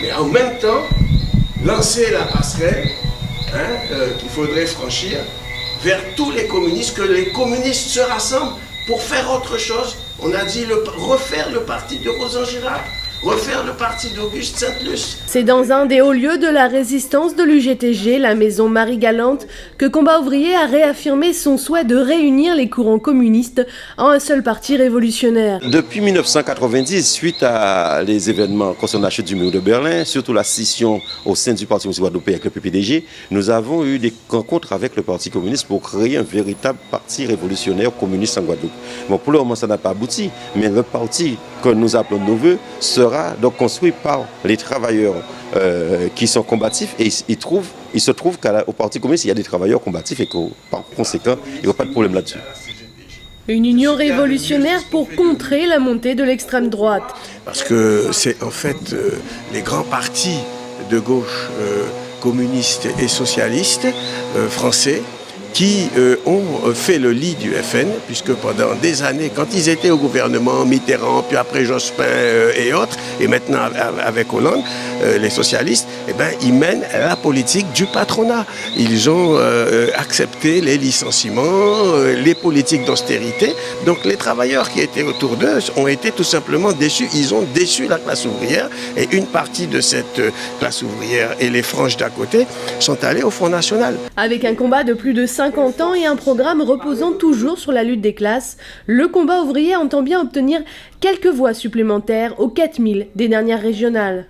mais en même temps, lancer la passerelle qu'il faudrait franchir vers tous les communistes, que les communistes se rassemblent pour faire autre chose. On a dit refaire le parti de Rosan Girard, refaire le parti d'Auguste Sainte-Luce. C'est dans un des hauts lieux de la résistance de l'UGTG, la maison Marie-Galante, que Combat Ouvrier a réaffirmé son souhait de réunir les courants communistes en un seul parti révolutionnaire. Depuis 1990, suite à les événements concernant la chute du mur de Berlin, surtout la scission au sein du Parti communiste guadeloupéen avec le PPDG, nous avons eu des rencontres avec le Parti communiste pour créer un véritable parti révolutionnaire communiste en Guadeloupe. Bon, pour le moment, ça n'a pas abouti, mais le parti que nous appelons de nos voeux sera donc construit par les travailleurs qui sont combatifs, et il se trouve qu'au Parti communiste, il y a des travailleurs combatifs et que par conséquent, il n'y a pas de problème là-dessus. Une union révolutionnaire pour contrer la montée de l'extrême droite. Parce que c'est en fait les grands partis de gauche communistes et socialistes français qui ont fait le lit du FN, puisque pendant des années, quand ils étaient au gouvernement, Mitterrand, puis après Jospin et autres, et maintenant avec Hollande, les socialistes, eh ben, ils mènent la politique du patronat. Ils ont accepté les licenciements, les politiques d'austérité. Donc les travailleurs qui étaient autour d'eux ont été tout simplement déçus. Ils ont déçu la classe ouvrière, et une partie de cette classe ouvrière et les franges d'à côté sont allés au Front National. Avec un combat de plus de 50 ans et un programme reposant toujours sur la lutte des classes, le Combat Ouvrier entend bien obtenir quelques voix supplémentaires aux 4000 des dernières régionales.